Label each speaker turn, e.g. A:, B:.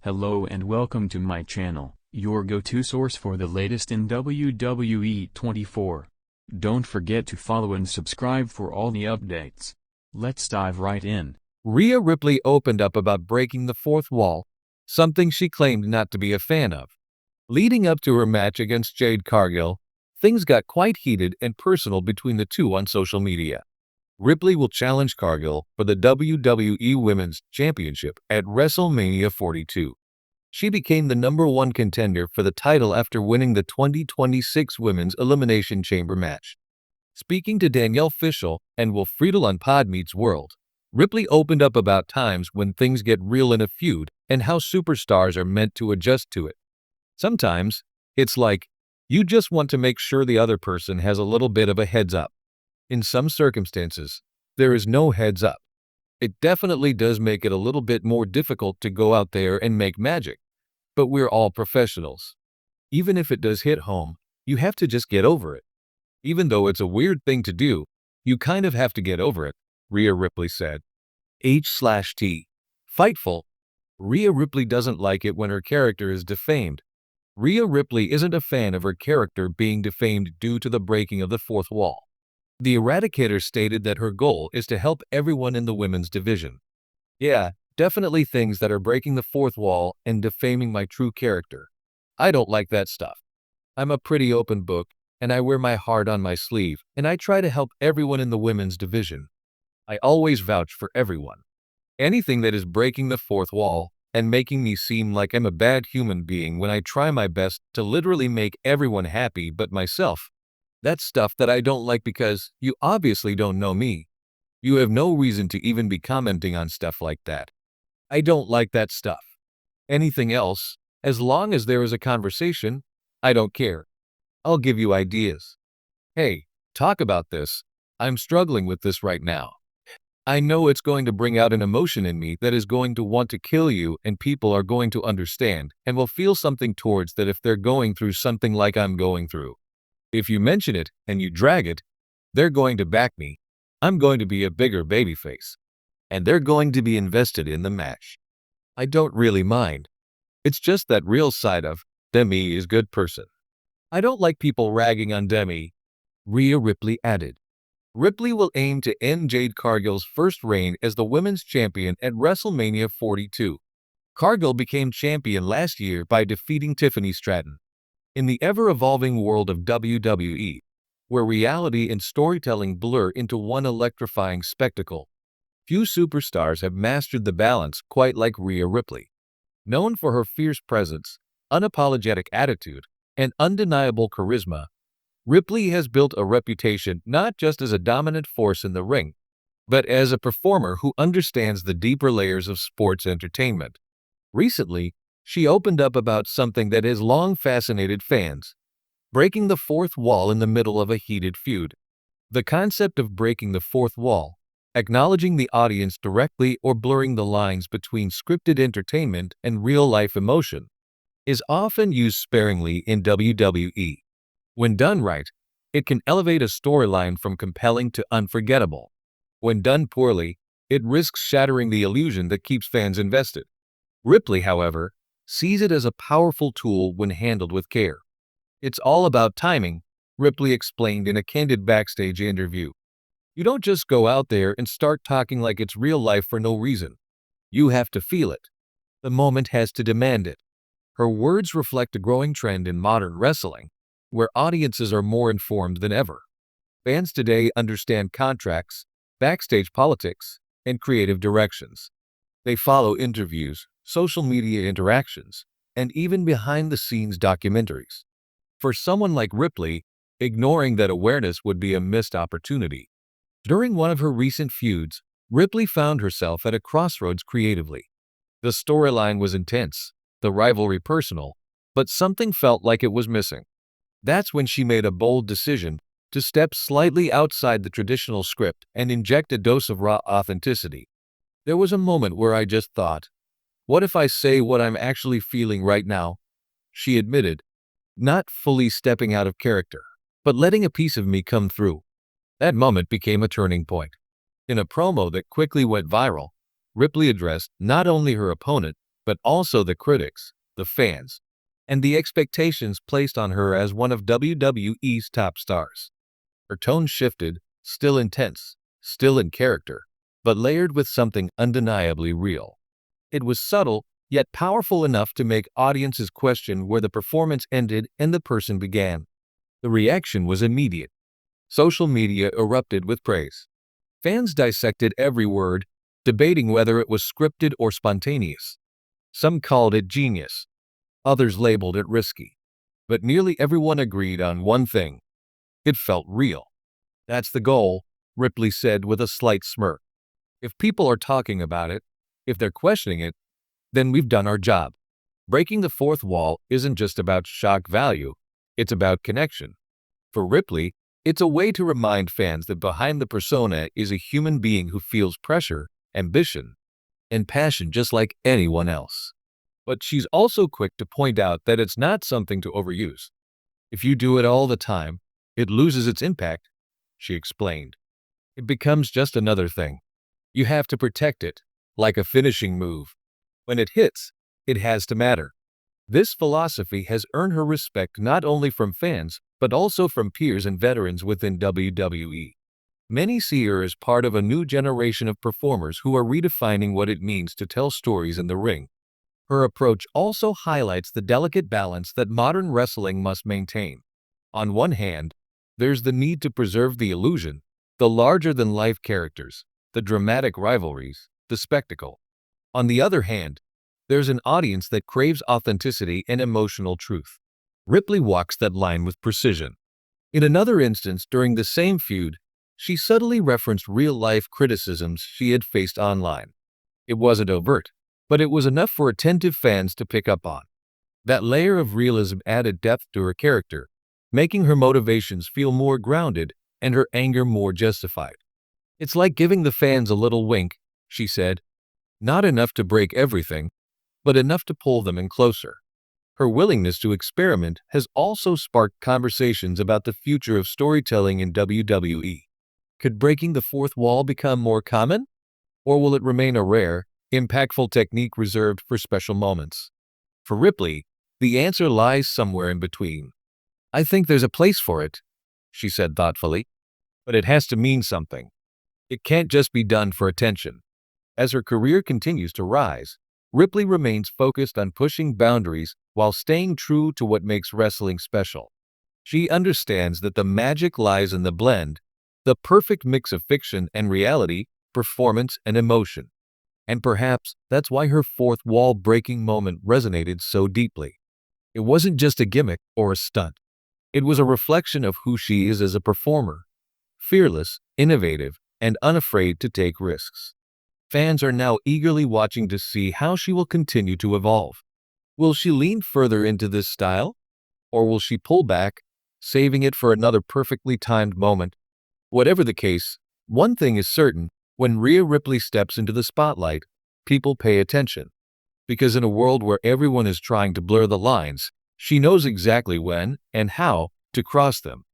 A: Hello and welcome to my channel, your go-to source for the latest in WWE 24. Don't forget to follow and subscribe for all the updates. Let's dive right in.
B: Rhea Ripley opened up about breaking the fourth wall, something she claimed not to be a fan of. Leading up to her match against Jade Cargill, things got quite heated and personal between the two on social media. Ripley will challenge Cargill for the WWE Women's Championship at WrestleMania 42. She became the #1 contender for the title after winning the 2026 Women's Elimination Chamber match. Speaking to Danielle Fishel and Will Friedle on Pod Meets World, Ripley opened up about times when things get real in a feud and how superstars are meant to adjust to it. Sometimes, it's like, you just want to make sure the other person has a little bit of a heads up. In some circumstances, there is no heads up. It definitely does make it a little bit more difficult to go out there and make magic, but we're all professionals. Even if it does hit home, you have to just get over it. Even though it's a weird thing to do, you kind of have to get over it, Rhea Ripley said. H/T. Fightful. Rhea Ripley doesn't like it when her character is defamed. Rhea Ripley isn't a fan of her character being defamed due to the breaking of the fourth wall. The Eradicator stated that her goal is to help everyone in the women's division. Yeah, definitely things that are breaking the fourth wall and defaming my true character. I don't like that stuff. I'm a pretty open book, and I wear my heart on my sleeve, and I try to help everyone in the women's division. I always vouch for everyone. Anything that is breaking the fourth wall and making me seem like I'm a bad human being when I try my best to literally make everyone happy but myself. That's stuff that I don't like because you obviously don't know me. You have no reason to even be commenting on stuff like that. I don't like that stuff. Anything else, as long as there is a conversation, I don't care. I'll give you ideas. Hey, talk about this. I'm struggling with this right now. I know it's going to bring out an emotion in me that is going to want to kill you, and people are going to understand and will feel something towards that if they're going through something like I'm going through. If you mention it and you drag it, they're going to back me. I'm going to be a bigger babyface. And they're going to be invested in the match. I don't really mind. It's just that real side of Demi is good person. I don't like people ragging on Demi, Rhea Ripley added. Ripley will aim to end Jade Cargill's first reign as the women's champion at WrestleMania 42. Cargill became champion last year by defeating Tiffany Stratton. In the ever-evolving world of WWE, where reality and storytelling blur into one electrifying spectacle, few superstars have mastered the balance quite like Rhea Ripley. Known for her fierce presence, unapologetic attitude, and undeniable charisma, Ripley has built a reputation not just as a dominant force in the ring, but as a performer who understands the deeper layers of sports entertainment. Recently, she opened up about something that has long fascinated fans: breaking the fourth wall in the middle of a heated feud. The concept of breaking the fourth wall, acknowledging the audience directly or blurring the lines between scripted entertainment and real-life emotion, is often used sparingly in WWE. When done right, it can elevate a storyline from compelling to unforgettable. When done poorly, it risks shattering the illusion that keeps fans invested. Ripley, however, sees it as a powerful tool when handled with care. It's all about timing, Ripley explained in a candid backstage interview. You don't just go out there and start talking like it's real life for no reason. You have to feel it. The moment has to demand it. Her words reflect a growing trend in modern wrestling, where audiences are more informed than ever. Fans today understand contracts, backstage politics, and creative directions. They follow interviews, social media interactions, and even behind-the-scenes documentaries. For someone like Ripley, ignoring that awareness would be a missed opportunity. During one of her recent feuds, Ripley found herself at a crossroads creatively. The storyline was intense, the rivalry personal, but something felt like it was missing. That's when she made a bold decision to step slightly outside the traditional script and inject a dose of raw authenticity. There was a moment where I just thought, what if I say what I'm actually feeling right now? She admitted, not fully stepping out of character, but letting a piece of me come through. That moment became a turning point. In a promo that quickly went viral, Ripley addressed not only her opponent, but also the critics, the fans, and the expectations placed on her as one of WWE's top stars. Her tone shifted, still intense, still in character, but layered with something undeniably real. It was subtle, yet powerful enough to make audiences question where the performance ended and the person began. The reaction was immediate. Social media erupted with praise. Fans dissected every word, debating whether it was scripted or spontaneous. Some called it genius. Others labeled it risky. But nearly everyone agreed on one thing. It felt real. That's the goal, Ripley said with a slight smirk. If people are talking about it, if they're questioning it, then we've done our job. Breaking the fourth wall isn't just about shock value, it's about connection. For Ripley, it's a way to remind fans that behind the persona is a human being who feels pressure, ambition, and passion just like anyone else. But she's also quick to point out that it's not something to overuse. If you do it all the time, it loses its impact, she explained. It becomes just another thing. You have to protect it, like a finishing move. When it hits, it has to matter. This philosophy has earned her respect not only from fans, but also from peers and veterans within WWE. Many see her as part of a new generation of performers who are redefining what it means to tell stories in the ring. Her approach also highlights the delicate balance that modern wrestling must maintain. On one hand, there's the need to preserve the illusion, the larger-than-life characters, the dramatic rivalries, the spectacle. On the other hand, there's an audience that craves authenticity and emotional truth. Ripley walks that line with precision. In another instance during the same feud, she subtly referenced real-life criticisms she had faced online. It wasn't overt, but it was enough for attentive fans to pick up on. That layer of realism added depth to her character, making her motivations feel more grounded and her anger more justified. It's like giving the fans a little wink, she said. Not enough to break everything, but enough to pull them in closer. Her willingness to experiment has also sparked conversations about the future of storytelling in WWE. Could breaking the fourth wall become more common? Or will it remain a rare, impactful technique reserved for special moments? For Ripley, the answer lies somewhere in between. I think there's a place for it, she said thoughtfully, but it has to mean something. It can't just be done for attention. As her career continues to rise, Ripley remains focused on pushing boundaries while staying true to what makes wrestling special. She understands that the magic lies in the blend, the perfect mix of fiction and reality, performance and emotion. And perhaps that's why her fourth wall breaking moment resonated so deeply. It wasn't just a gimmick or a stunt. It was a reflection of who she is as a performer. Fearless, innovative, and unafraid to take risks. Fans are now eagerly watching to see how she will continue to evolve. Will she lean further into this style? Or will she pull back, saving it for another perfectly timed moment? Whatever the case, one thing is certain, when Rhea Ripley steps into the spotlight, people pay attention. Because in a world where everyone is trying to blur the lines, she knows exactly when and how to cross them.